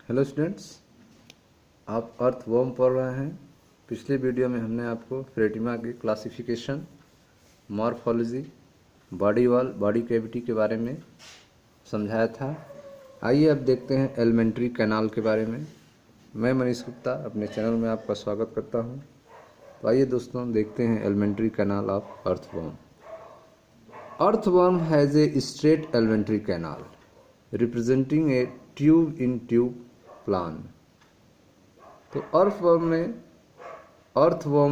Hello students, आप earthworm पढ़ रहे हैं। पिछले वीडियो में हमने आपको फ्रेटिमा की classification, morphology, body wall, body cavity के बारे में समझाया था। आइए अब देखते हैं एलिमेंट्री कैनाल के बारे में। मैं मनीष गुप्ता अपने चैनल में आपका स्वागत करता हूं। तो आइए दोस्तों देखते हैं alimentary canal of earthworm. Earthworm has a straight elementary canal representing a tube in tube plan। तो अर्थवर्म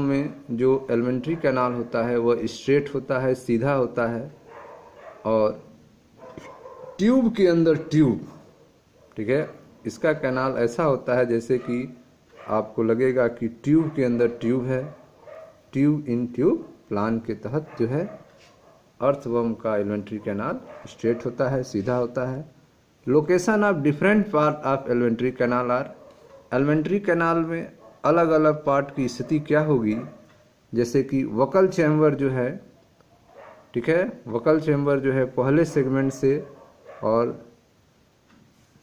में जो एलिमेंट्री कैनाल होता है वह स्ट्रेट होता है, सीधा होता है और ट्यूब के अंदर ट्यूब, ठीक है। इसका कैनाल ऐसा होता है जैसे कि आपको लगेगा कि ट्यूब के अंदर ट्यूब है। ट्यूब इन ट्यूब प्लान के तहत जो है अर्थवर्म का एलिमेंट्री कैनाल स्ट्रेट होता है, सीधा होता है। Location of different part of alimentary canal are. Alimentary canal में अलग अलग पार्ट की स्थिति क्या होगी, जैसे कि वकल चैम्बर जो है, ठीक है, वकल चैम्बर जो है पहले सेगमेंट से और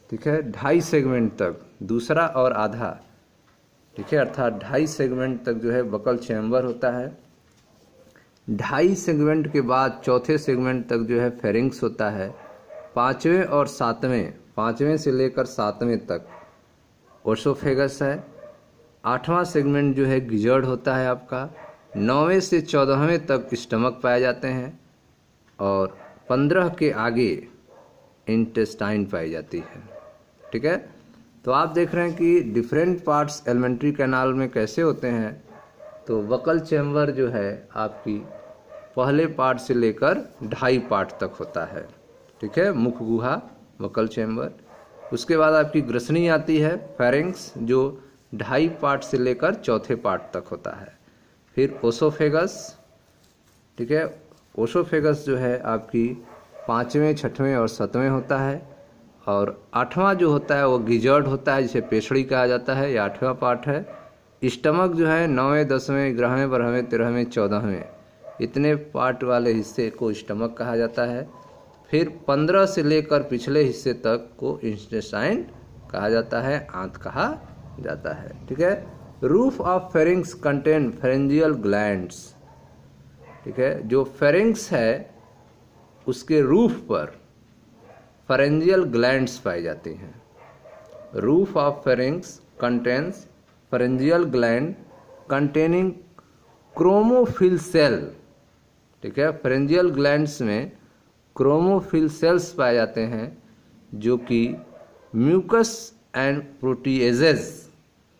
ठीक है 2.5 सेगमेंट तक, दूसरा और आधा, ठीक है, अर्थात 2.5 सेगमेंट तक जो है वकल चैम्बर होता है। 2.5 सेगमेंट के बाद चौथे सेगमेंट तक जो है फेरिंग्स होता है। पाँचवें से लेकर 7वें तक ओसोफेगस है। 8वां सेगमेंट जो है गिजर्ड होता है आपका। 9वें से 14वें तक स्टमक पाए जाते हैं और 15 के आगे इंटेस्टाइन पाई जाती है, ठीक है। तो आप देख रहे हैं कि डिफरेंट पार्ट्स एलिमेंट्री कैनाल में कैसे होते हैं। तो वकल चैम्बर जो है आपकी पहले पार्ट से लेकर 2.5 पार्ट तक होता है, ठीक है, मुख गुहा, वकल चैम्बर। उसके बाद आपकी ग्रसनी आती है, फेरिंग्स, जो 2.5 पार्ट से लेकर चौथे पार्ट तक होता है। फिर ओसोफेगस, ठीक है, ओसोफेगस जो है आपकी 5वें, 6वें और 7वें होता है और 8वां जो होता है वो गिजर्ड होता है, जिसे पेशड़ी कहा जाता है, ये 8वां पार्ट है। स्टमक जो है 9वें, 10वें, 11वें, 12वें, 13वें, 14वें, इतने पार्ट वाले हिस्से को स्टमक कहा जाता है। फिर 15 से लेकर पिछले हिस्से तक को इंटेस्टाइन कहा जाता है, आंत कहा जाता है, ठीक है। Roof of pharynx contain pharyngeal glands, ठीक है। जो फेरिंग्स है उसके रूफ पर फेरेंजियल ग्लैंड्स पाई जाती हैं। Roof of pharynx contains pharyngeal gland containing chromophil cell, ठीक है। फेरेंजियल ग्लैंड्स में क्रोमोफिल सेल्स पाए जाते हैं जो कि म्यूकस एंड प्रोटीएजेस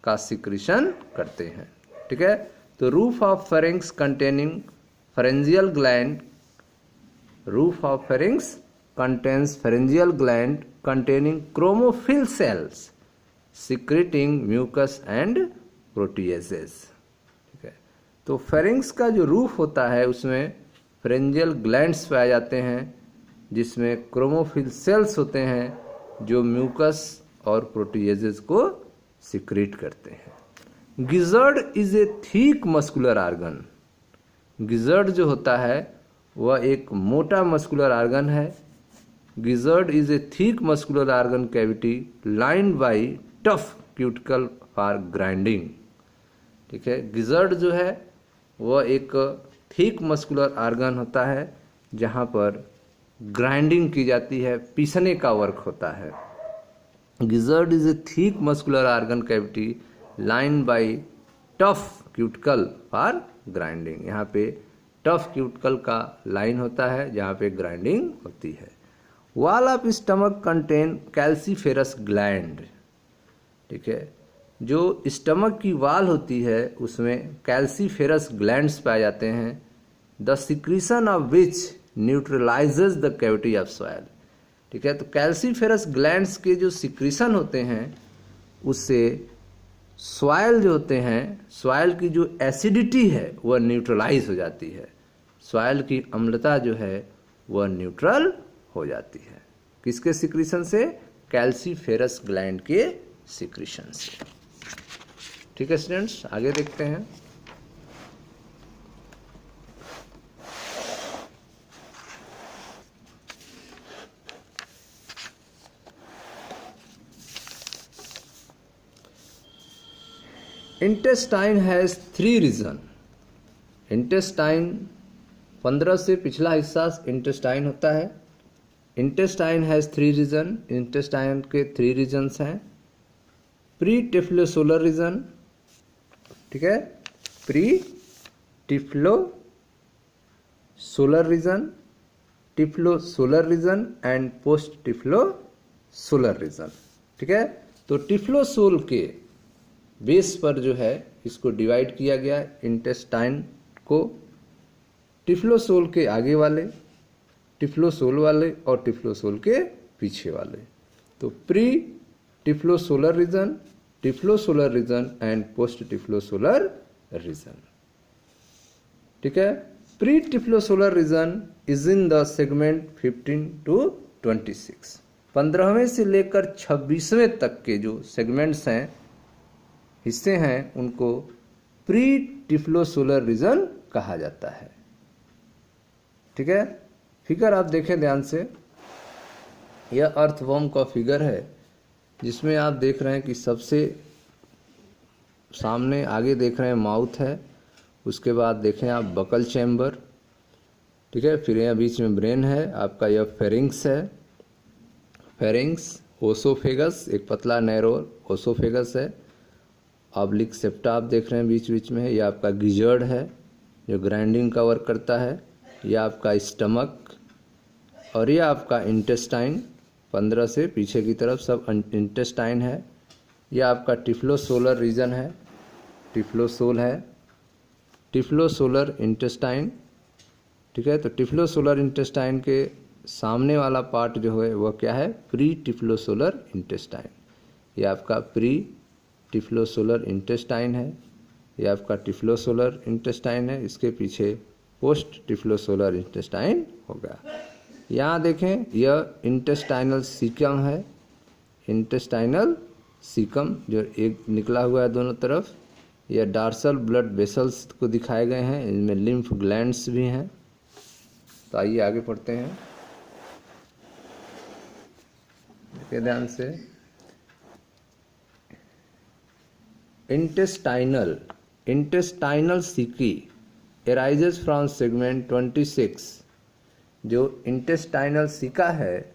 का सिक्रीशन करते हैं, ठीक है। तो roof of pharynx containing pharyngeal gland, roof of pharynx contains pharyngeal gland containing chromophil cells secreting mucus and proteases, ठीक है। तो फेरिंग्स का जो रूफ होता है उसमें फेरेंजियल ग्लैंड्स पाए जाते हैं जिसमें क्रोमोफिल सेल्स होते हैं जो म्यूकस और प्रोटीएजेस को सिक्रीट करते हैं। Gizzard is a thick muscular organ. Gizzard जो होता है वह एक मोटा मस्कुलर आर्गन है। Gizzard is a thick muscular organ cavity lined by tough cuticle for grinding, ठीक है। गिजर्ड जो है वह एक थिक मस्कुलर आर्गन होता है जहाँ पर ग्राइंडिंग की जाती है, पीसने का वर्क होता है। Gizzard is a thick muscular organ cavity line by tough cuticle for grinding. यहाँ पे टफ क्यूटिकल का लाइन होता है जहाँ पे ग्राइंडिंग होती है। Wall of stomach contain calciferous gland, ठीक है। जो स्टमक की वॉल होती है उसमें कैल्सीफेरस ग्लैंड्स पाए जाते हैं। The secretion of which न्यूट्रलाइजेज the cavity of soil, ठीक है। तो कैल्सीफेरस ग्लैंड्स के जो सिक्रीशन होते हैं उससे सॉइल जो होते हैं, सॉइल की जो एसिडिटी है वह न्यूट्रलाइज हो जाती है। सॉइल की अम्लता जो है वह न्यूट्रल हो जाती है। किसके सिक्रीशन से? कैल्सीफेरस ग्लैंड के सिक्रीशन से, ठीक है स्टूडेंट्स। आगे देखते हैं। Intestine has 3 reason. इंटेस्टाइन 15 से पिछला हिस्सा इंटेस्टाइन होता है। Intestine has 3 reason. इंटेस्टाइन के 3 रीजन्स हैं। प्री टिफ्लोसोलर रीजन, ठीक है, pre typhlosolar region, typhlosolar region and post typhlosolar region, ठीक है। तो टिफ्लोसोल के बेस पर जो है इसको डिवाइड किया गया है इंटेस्टाइन को, टिफ्लोसोल के आगे वाले, टिफ्लोसोल वाले और टिफ्लोसोल के पीछे वाले। तो pre typhlosolar region, typhlosolar region and post typhlosolar region, ठीक है। Pre typhlosolar region is in the segment 15 to 26। 15वें से लेकर 26वें तक के जो सेगमेंट्स हैं, हिस्से हैं, उनको प्री टिफ्लोसोलर रीजन कहा जाता है, ठीक है। फिगर आप देखें ध्यान से, यह अर्थवर्म का फिगर है जिसमें आप देख रहे हैं कि सबसे सामने आगे देख रहे हैं माउथ है, उसके बाद देखें आप बकल चैम्बर, ठीक है, फिर यहाँ बीच में ब्रेन है, आपका यह फेरिंग्स है, फेरिंग्स, ओसोफेगस, एक पतला नैरो ओसोफेगस है, ऑब्लिक सेप्टा आप देख रहे हैं बीच बीच में है, यह आपका गिजर्ड है जो ग्राइंडिंग का वर्क करता है, यह आपका स्टमक और यह आपका इंटेस्टाइन, 15 से पीछे की तरफ सब इंटेस्टाइन है। यह आपका टिफ्लोसोलर रीजन है, टिफ्लोसोल है, टिफ्लोसोलर इंटेस्टाइन, ठीक है। तो टिफ्लोसोलर इंटेस्टाइन के सामने वाला पार्ट जो है वह क्या है, प्री टिफ्लोसोलर इंटेस्टाइन। यह आपका प्री टिफ्लोसोलर इंटेस्टाइन है, यह आपका टिफ्लोसोलर इंटेस्टाइन है, इसके पीछे पोस्ट टिफ्लोसोलर इंटेस्टाइन होगा। यहाँ देखें यह इंटेस्टाइनल सीकम है, इंटेस्टाइनल सीकम जो एक निकला हुआ है दोनों तरफ। यह डार्सल ब्लड वेसल्स को दिखाए गए हैं, इनमें लिम्फ ग्लैंड्स भी हैं। तो आइए आगे पढ़ते हैं, देखिए ध्यान से। Intestinal caeca arises from segment 26। जो इंटेस्टाइनल सीका है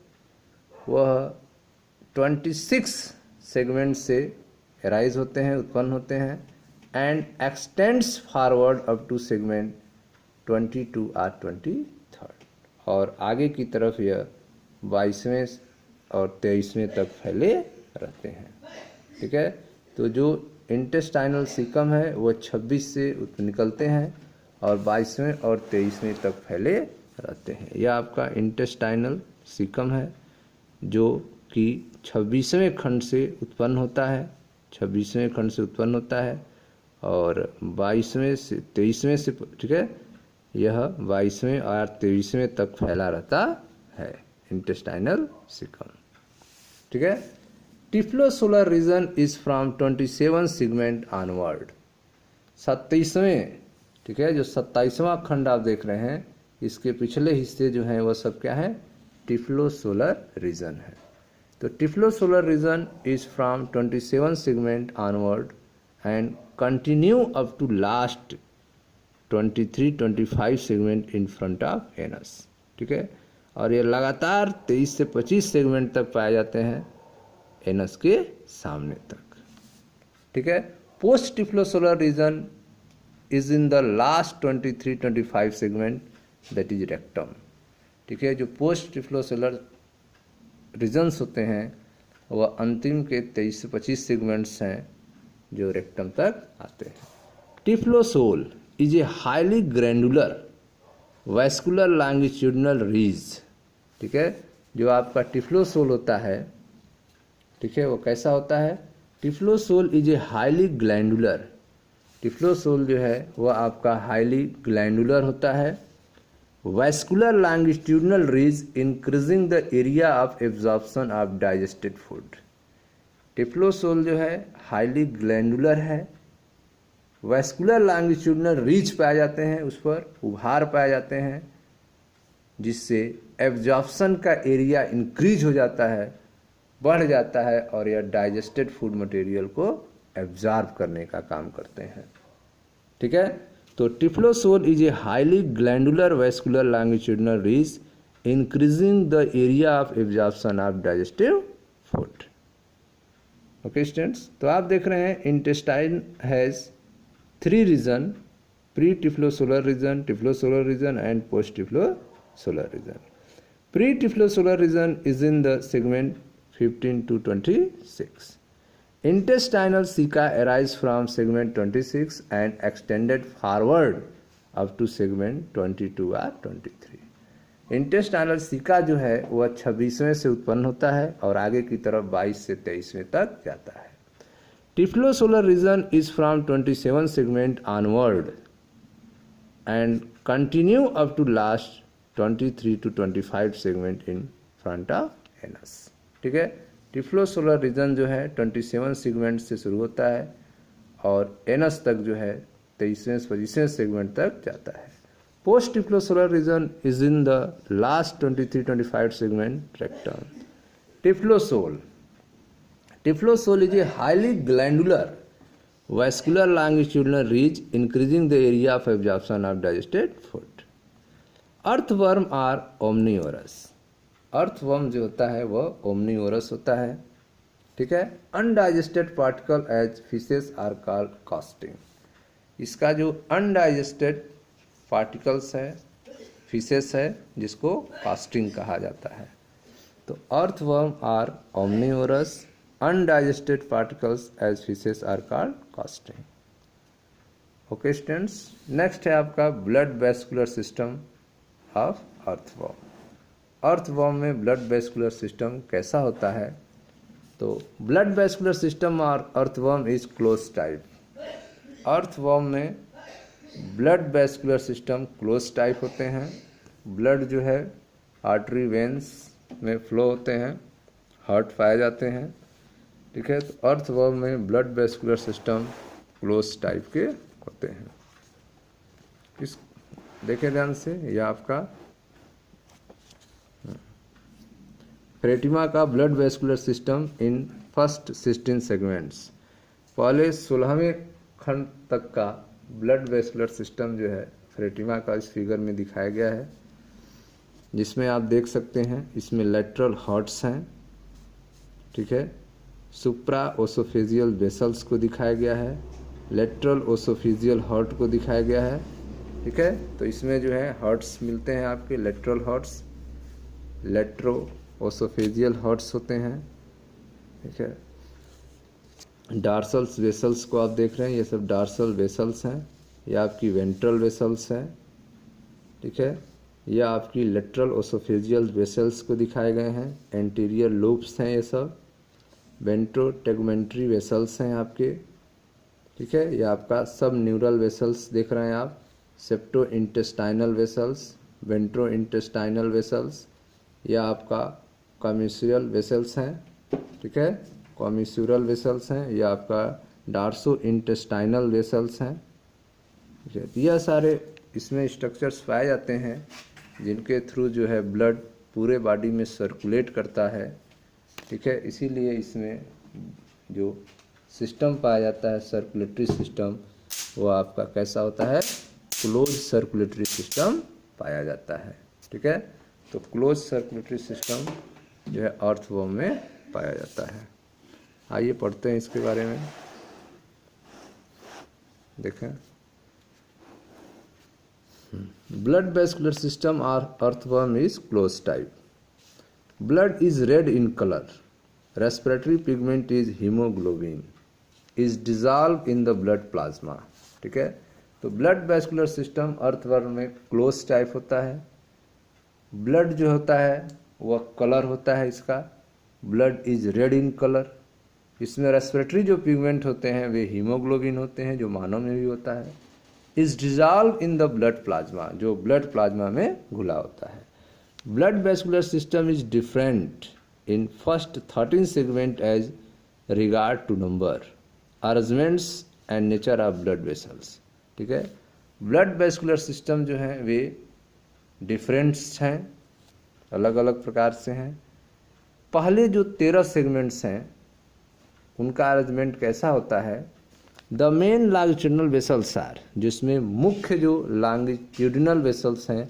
वह 26 सेगमेंट से अराइज होते हैं, उत्पन्न होते हैं, and extends forward up to segment 22 और 23, और आगे की तरफ यह 22वें और 23वें तक फैले रहते हैं, ठीक है। तो जो इंटेस्टाइनल सीकम है वह 26 से निकलते हैं और 22वें और 23वें तक फैले रहते हैं। यह आपका इंटेस्टाइनल सीकम है जो कि 26वें खंड से उत्पन्न होता है, 26वें खंड से उत्पन्न होता है और 22वें से 23वें से, ठीक है, यह 22वें और 23वें तक फैला रहता है इंटेस्टाइनल सीकम, ठीक है। Typhlosolar region is from 27 segment onward. 27वें, ठीक है, जो 27वां खंड आप देख रहे हैं, इसके पिछले हिस्से जो हैं वह सब क्या है, टिफ्लोसोलर रीजन है। तो typhlosolar region is from 27 segment onward and continue up to last 23-25 segment in front of anus, ठीक है। और ये लगातार 23 से 25 सेगमेंट तक पाए जाते हैं एनस के सामने तक, ठीक है। Post typhlosolar region is in the last 23-25 segment, that is rectum, ठीक है। जो पोस्ट टिफ्लोसोलर रीजन्स होते हैं वह अंतिम के 23 से 25 सेगमेंट्स हैं जो रेक्टम तक आते हैं। Typhlosole is a highly glandular vascular longitudinal ridge, ठीक है। जो आपका टिफ्लोसोल होता है, ठीक है, वो कैसा होता है, typhlosole is a highly glandular, typhlosole जो है वह आपका हाईली ग्लैंडुलर होता है। Vascular longitudinal ridge increasing the area of absorption of digested food. Typhlosole जो है हाईली ग्लैंडुलर है, वैस्कुलर लॉन्गिट्यूडिनल रीज पाए जाते हैं, उस पर उभार पाए जाते हैं, जिससे एब्जॉर्प्शन का एरिया इंक्रीज हो जाता है, बढ़ जाता है और यह डाइजेस्टेड फूड मटेरियल को एब्जॉर्ब करने का काम करते हैं। ठीक है, तो typhlosole is a highly glandular vascular longitudinal ridge increasing the area of absorption of digestive food. Okay students, तो आप देख रहे हैं intestine has 3 region, pre typhlosolar region, typhlosolar region and post typhlosolar region. Pre typhlosolar region is in the segment 15 to 26. Intestinal ceca arise from segment 26 and extended forward up to segment 22 or 23. Intestinal caeca जो है वह 26वें से उत्पन्न होता है और आगे की तरफ 22 से 23वें तक जाता है। Typhlosolar region is from 27 segment onward and continue up to last 23 to 25 segment in front of anus. ठीक है, टिफ्लोसोलर रीजन जो है 27 सेगमेंट से शुरू होता है और एनस तक जो है 23वें सेगमेंट तक जाता है। Post typhlosolar region is in the last 23-25 segment rectum. Typhlosole is a highly glandular vascular longitudinal ridge increasing the area of absorption of digested food. Earthworm are omnivorous. Earthworm जो होता है वह ओमनीवोरस होता है। ठीक है, undigested particle as faeces are called casting. इसका जो अनडाइजेस्टेड पार्टिकल्स है, फिशेस है, जिसको कास्टिंग कहा जाता है। तो earthworm are omnivorous, undigested particles as faeces are called casting. Okay students, next है आपका blood vascular system of earthworm. Earthworm में ब्लड वेस्कुलर सिस्टम कैसा होता है? तो ब्लड वेस्कुलर सिस्टम और अर्थवर्म इज क्लोज टाइप। अर्थवर्म में blood vascular system close type होते हैं। ब्लड जो है आर्टरी वेन्स में फ्लो होते हैं, हार्ट पाए जाते हैं। ठीक है, तो अर्थवर्म में blood vascular system close type के होते हैं। इस देखें ध्यान से, यह आपका फ्रेटिमा का blood vascular system in first 16 segments. पहले 16वें खंड तक का ब्लड वेस्कुलर सिस्टम जो है फ्रेटिमा का इस फिगर में दिखाया गया है, जिसमें आप देख सकते हैं इसमें लेटरल हार्ट्स हैं। ठीक है, सुप्रा ओसोफेजियल वेसल्स को दिखाया गया है, लेटरल ओसोफेजियल हार्ट को दिखाया गया है। ठीक है, तो इसमें जो है हार्ट्स मिलते हैं आपके, लेटरल हार्ट्स, लेट्रो ओसोफेजियल हार्ट्स होते हैं। ठीक है, डार्सल वेसल्स को आप देख रहे हैं, ये सब डार्सल वेसल्स हैं। ये आपकी वेंट्रल वेसल्स हैं। ठीक है, ये आपकी लेटरल ओसोफेजियल वेसल्स को दिखाए गए हैं। एंटीरियर लूप्स हैं ये सब। वेंट्रो टेगमेंट्री वेसल्स हैं आपके। ठीक है, ये आपका सब न्यूरल वेसल्स देख रहे हैं आप। Septo intestinal vessels, ventro intestinal vessels, यह आपका कॉम्यूसुरल वेसल्स हैं। ठीक है, कॉम्यूसुरल वेसल्स हैं। यह आपका डार्सो इंटेस्टाइनल वेसल्स हैं। ठीक है, यह सारे इसमें स्ट्रक्चर्स पाए जाते हैं जिनके थ्रू जो है ब्लड पूरे बॉडी में सर्कुलेट करता है। ठीक है, इसीलिए इसमें जो सिस्टम पाया जाता है सर्कुलेटरी सिस्टम, वो आपका कैसा होता है? क्लोज सर्कुलेटरी सिस्टम पाया जाता है। ठीक है, तो क्लोज सर्कुलेटरी सिस्टम जो है अर्थवर्म में पाया जाता है। आइए पढ़ते हैं इसके बारे में। देखें, ब्लड वेस्कुलर सिस्टम और earthworm is close type. Blood is red in colour, respiratory pigment is haemoglobin, is dissolve in the blood plasma. ठीक है, तो ब्लड वेस्कुलर सिस्टम अर्थवर्म में क्लोज टाइप होता है। ब्लड जो होता है वह कलर होता है इसका, blood is red in colour. इसमें रेस्पिरेटरी जो पिगमेंट होते हैं वे हीमोग्लोबिन होते हैं, जो मानव में भी होता है। Is dissolve in the blood plasma, जो ब्लड प्लाज्मा में घुला होता है। Blood vascular system is different in first 13 segment as regard to number, arrangements and nature of blood vessels. ठीक है, ब्लड वेस्कुलर सिस्टम जो है वे डिफरेंट्स हैं, अलग अलग प्रकार से हैं। पहले जो 13 सेगमेंट्स हैं उनका अरेंजमेंट कैसा होता है? The main longitudinal vessels are, जिसमें मुख्य जो लॉन्गिट्यूडिनल वेसल्स हैं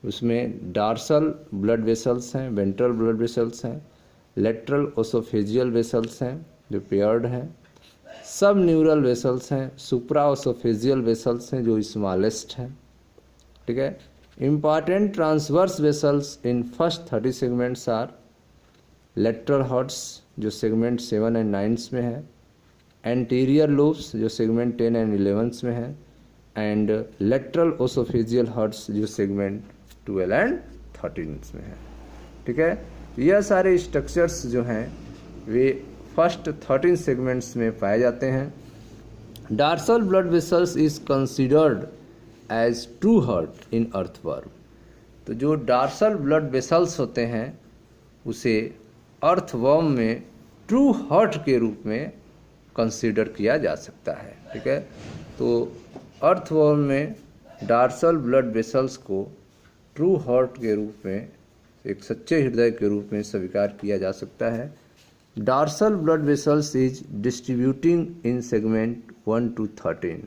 उसमें डार्सल ब्लड वेसल्स हैं, वेंट्रल ब्लड वेसल्स हैं, लेटरल ओसोफेजियल वेसल्स हैं जो पेयर्ड हैं, सब न्यूरल वेसल्स हैं, सुप्रा ओसोफेजियल वेसल्स हैं जो स्मॉलेस्ट हैं। ठीक है। Important transverse vessels in first 30 segments are lateral hearts जो सेगमेंट 7 एंड 9 में है, एंटीरियर लूप्स जो सेगमेंट 10 एंड 11 में है, एंड लेटरल ओसोफेजियल हार्ट्स जो सेगमेंट 12 एंड 13 में है। ठीक है। यह सारे स्ट्रक्चर्स जो हैं वे फर्स्ट 13 सेगमेंट्स में पाए जाते हैं। Dorsal blood vessels is considered as true heart in earthworm. तो जो डार्सल ब्लड वेसल्स होते हैं उसे अर्थवर्म में ट्रू हार्ट के रूप में कंसीडर किया जा सकता है। ठीक है। तो अर्थवर्म में डार्सल ब्लड वेसल्स को ट्रू हार्ट के रूप में, एक सच्चे हृदय के रूप में स्वीकार किया जा सकता है। Dorsal blood vessels is distributing in segment 1 to 13।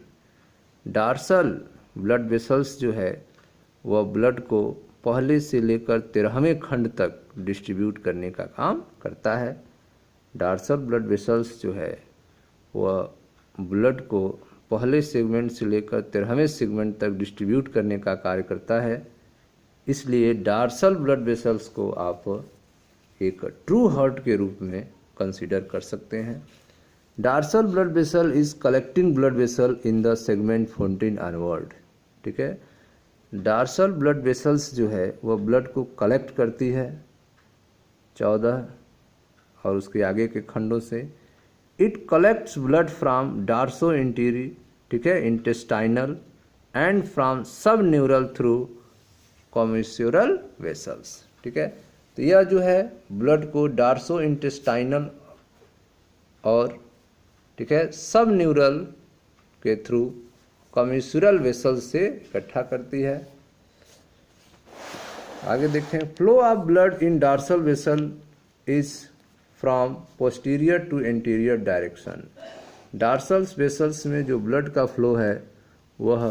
Dorsal blood vessels जो है वह ब्लड को पहले से लेकर 13वें खंड तक डिस्ट्रीब्यूट करने का काम करता है। डार्सल ब्लड वेसल्स जो है वह ब्लड को पहले सेगमेंट से लेकर 13वें सेगमेंट तक डिस्ट्रीब्यूट करने का कार्य करता है। इसलिए डार्सल ब्लड वेसल्स को आप एक ट्रू हार्ट के रूप में कंसीडर कर सकते हैं। Dorsal blood vessel is collecting blood vessel in the segment 14 onward. ठीक है। डार्सल ब्लड वेसल्स जो है वह ब्लड को कलेक्ट करती है 14 और उसके आगे के खंडों से। इट कलेक्ट्स ब्लड फ्रॉम डार्सो इंटीरी, ठीक है, इंटेस्टाइनल एंड फ्रॉम सब न्यूरल थ्रू कॉमिस्यूरल वेसल्स। ठीक है। तो यह जो है ब्लड को डार्सो इंटेस्टाइनल और ठीक है सब न्यूरल के थ्रू कॉमिस्यूरल वेसल्स से इकट्ठा करती है। आगे देखें, flow of blood in dorsal vessel is from posterior to anterior direction. Dorsal vessels में जो ब्लड का फ्लो है वह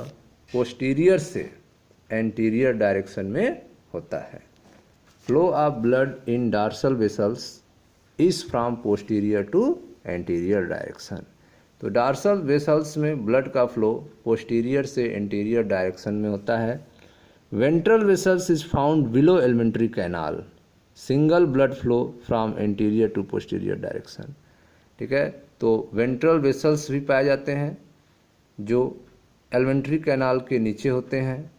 पोस्टीरियर से एंटीरियर डायरेक्शन में होता है। Flow of blood in dorsal vessels is from posterior to anterior direction. तो डार्सल वेसल्स में ब्लड का फ्लो पोस्टीरियर से एंटीरियर डायरेक्शन में होता है। Ventral vessels is found below alimentary canal, single blood flow from anterior to posterior direction. ठीक है। तो वेंट्रल वेसल्स भी पाए जाते हैं जो एलिमेंट्री कैनाल के नीचे होते हैं,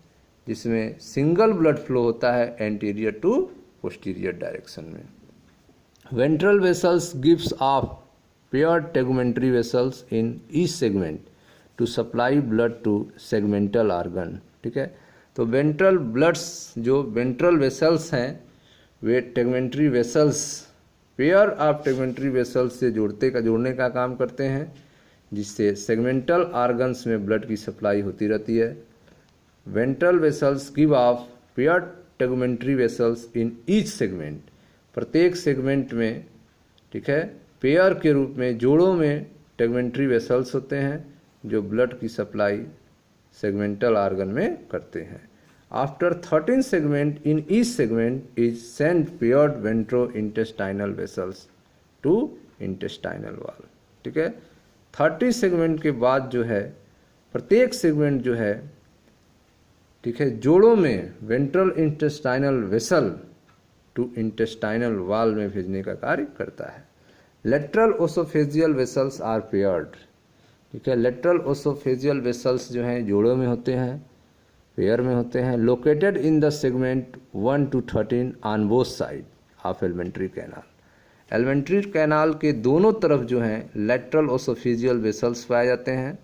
जिसमें सिंगल ब्लड फ्लो होता है एंटीरियर टू पोस्टीरियर डायरेक्शन में। Ventral vessels gives off paired tegumentary vessels in each segment to supply blood to segmental organ. ठीक है। तो वेंट्रल ब्लड्स जो वेंट्रल वेसल्स हैं वे tegumentary vessels, pair of tegumentary vessels से जोड़ने का काम करते हैं, जिससे सेगमेंटल ऑर्गन्स में ब्लड की सप्लाई होती रहती है। Ventral vessels give off pair tegumentary vessels in each segment. प्रत्येक सेगमेंट में, ठीक है, पेयर के रूप में जोड़ों में टेगमेंट्री वेसल्स होते हैं जो ब्लड की सप्लाई सेगमेंटल ऑर्गन में करते हैं। After 13 segment in each segment is sent paired ventro intestinal vessels to intestinal wall. ठीक है। 30 सेगमेंट के बाद जो है प्रत्येक सेगमेंट जो है, ठीक है, जोड़ों में ventral intestinal vessel to intestinal wall में भेजने का कार्य करता है। Lateral oesophageal vessels are paired. ठीक है। लेटरल ओसोफेजियल वेसल्स जो हैं जोड़ों में होते हैं, पेयर में होते हैं। Located in the segment 1 to 13 on both side of alimentary canal. Alimentary canal के दोनों तरफ जो हैं लेटरल ओसोफेजियल वेसल्स पाए जाते हैं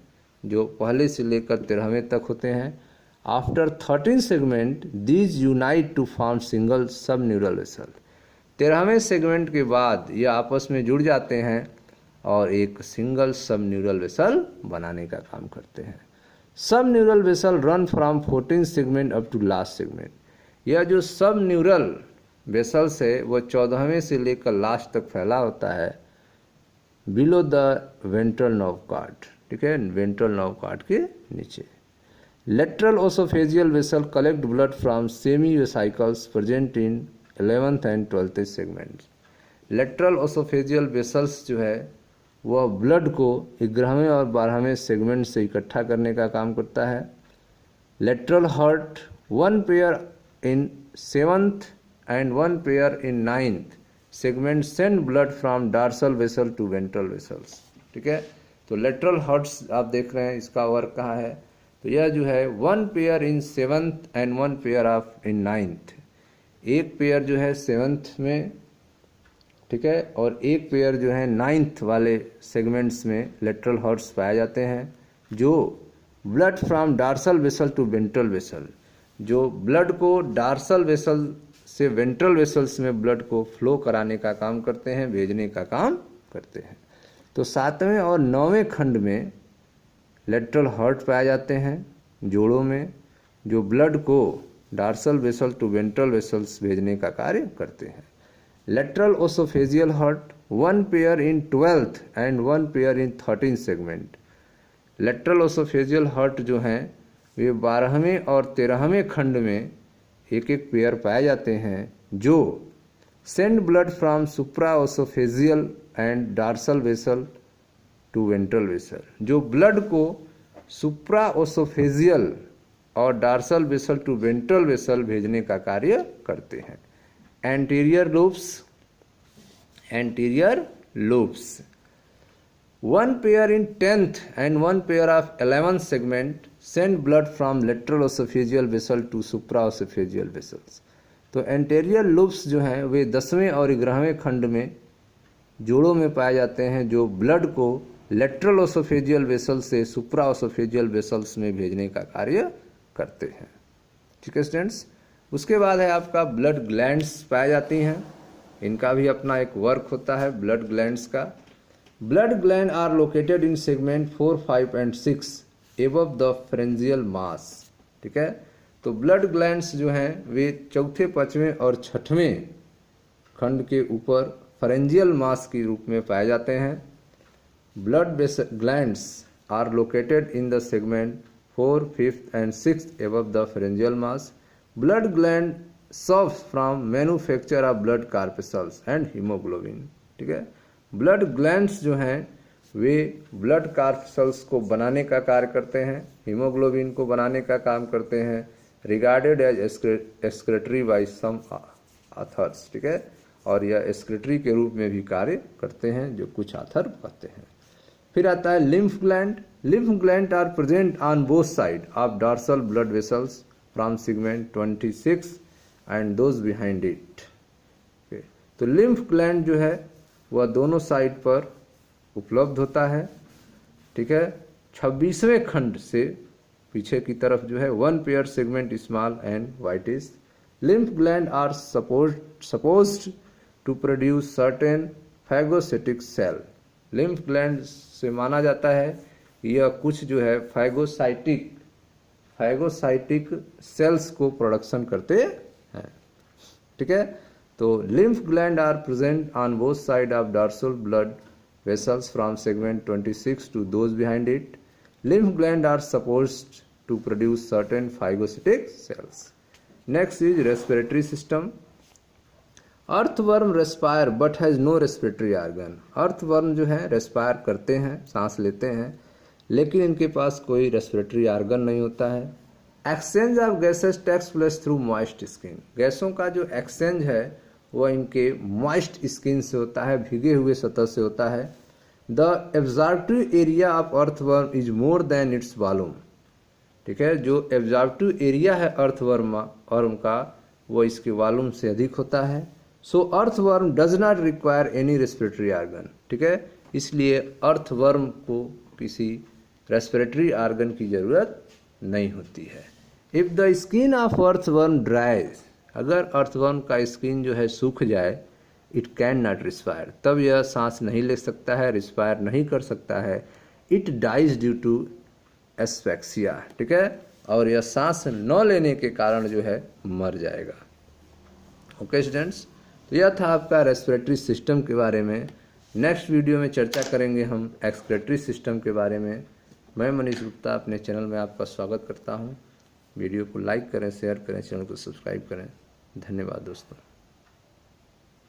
जो पहले से लेकर 13वें तक होते हैं। After 13 segment these unite to form single sub neural vessel. 13वें सेगमेंट के बाद ये आपस में जुड़ जाते हैं और एक सिंगल सब न्यूरल वेसल बनाने का काम करते हैं। Sub neural vessel run from 14 segment up to last segment. यह जो सब न्यूरल वेसल्स है वह 14वें से लेकर लास्ट तक फैला होता है। Below the ventral nerve cord, ठीक है, वेंट्रल नर्व कार्ड के नीचे। Lateral oesophageal vessel collect blood from semi vesicles present in 11th and 12th segment. Lateral oesophageal vessels जो है वह ब्लड को 11वें और 12वें सेगमेंट से इकट्ठा करने का काम करता है। Lateral heart 1 pair in 7th and 1 pair in 9th segment send blood from dorsal vessel to ventral vessels, ठीक है। तो लेटरल हार्ट्स आप देख रहे हैं, इसका वर्क कहाँ है, तो यह जो है 1 pair in 7th and 1 pair of in 9th, एक पेयर जो है 7th में, ठीक है, और एक पेयर जो है 9th वाले सेगमेंट्स में लेटरल हार्ट्स पाए जाते हैं, जो blood from dorsal vessel to ventral vessel, जो ब्लड को डार्सल वेसल से वेंट्रल वेसल्स में ब्लड को फ्लो कराने का काम करते हैं, भेजने का काम करते हैं। तो 7वें और 9वें खंड में लेटरल हार्ट पाए जाते हैं जोड़ों में, जो ब्लड को dorsal vessel to ventral vessels भेजने का कार्य करते हैं। Lateral oesophageal heart 1 pair in 12th and 1 pair in 13th segment. Lateral oesophageal heart जो हैं वे 12वें और 13वें खंड में एक एक पेयर पाए जाते हैं, जो send blood from supra oesophageal and dorsal vessel to ventral vessel, जो ब्लड को सुप्रा ओसोफेजियल और dorsal vessel to ventral vessel भेजने का कार्य करते हैं। Anterior loops 1 pair in 10th and 1 pair of 11th segment send blood from lateral oesophageal vessel to supra oesophageal vessels. तो anterior loops जो हैं वे 10वें और 11वें खंड में जोड़ों में पाए जाते हैं, जो ब्लड को लेटरल ओसोफेजियल वेसल से सुप्रा ओसोफेजियल वेसल्स में भेजने का कार्य करते हैं, ठीक है स्टूडेंट्स। उसके बाद है आपका ब्लड ग्लैंड्स पाई जाती हैं, इनका भी अपना एक वर्क होता है ब्लड ग्लैंड्स का। Blood gland are located in segment 4, 5 and 6 above the pharyngeal mass, ठीक है। तो ब्लड ग्लैंड्स जो हैं वे 4, 5वें और 6वें खंड के ऊपर फ्रेंजियल मास के रूप में पाए जाते हैं। Blood glands are located in the segment 4, 5th and 6th above the pharyngeal mass. Blood gland serves from manufacture of blood corpuscles and haemoglobin, ठीक है। ब्लड ग्लैंड्स जो हैं वे ब्लड कार्पेसल्स को बनाने का कार्य करते हैं, हीमोग्लोबिन को बनाने का काम करते हैं, रिगार्डेड एज एक्सक्रेटरी बाय सम ऑथर्स, ठीक है, और यह एक्सक्रेटरी के रूप में भी कार्य करते हैं, जो कुछ ऑथर कहते हैं। फिर आता है lymph gland. Lymph gland are present on both side of dorsal blood vessels from segment 26 and those behind it. तो लिम्फ ग्लैंड जो है वह दोनों साइड पर उपलब्ध होता है, ठीक है। 26वें खंड से पीछे की तरफ जो है 1 pair segment small and whitish. Lymph gland are supposed to produce certain phagocytic cell. Lymph gland से माना जाता है यह कुछ जो है फैगोसाइटिक सेल्स को प्रोडक्शन करते हैं, ठीक है। तो lymph gland are present on both side of dorsal blood vessels from segment 26 to those behind it. Lymph glands are supposed to produce certain phagocytic cells. Next is respiratory system. Earthworm respire but has no respiratory organ. Earthworm जो है respire करते हैं, सांस लेते हैं, लेकिन इनके पास कोई रेस्पिरेटरी ऑर्गन नहीं होता है। Exchange of gases takes place through moist skin. गैसों का जो एक्सचेंज है वह इनके मॉइस्ट स्किन से होता है, भीगे हुए सतह से होता है। The absorptive area of earthworm is more than its volume, ठीक है। जो एब्जॉर्प्टिव एरिया है अर्थवर्म का वो इसके वॉल्यूम से अधिक होता है। So earthworm does not require any respiratory organ, ठीक है। इसलिए अर्थवर्म को किसी रेस्पिरेटरी ऑर्गन की जरूरत नहीं होती है। If the skin of earthworm ड्राइज, अगर अर्थवर्म का स्किन जो है सूख जाए, इट कैन नॉट रिस्पायर, तब यह सांस नहीं ले सकता है, रिस्पायर नहीं कर सकता है। It dies due to asphyxia, ठीक है, और यह सांस न लेने के कारण जो है मर जाएगा। ओके स्टूडेंट्स, तो यह था आपका रेस्पिरेटरी सिस्टम के बारे में। नेक्स्ट वीडियो में चर्चा करेंगे हम एक्सक्रेटरी सिस्टम के बारे में। मैं मनीष गुप्ता अपने चैनल में आपका स्वागत करता हूं। वीडियो को लाइक करें, शेयर करें, चैनल को सब्सक्राइब करें। धन्यवाद दोस्तों।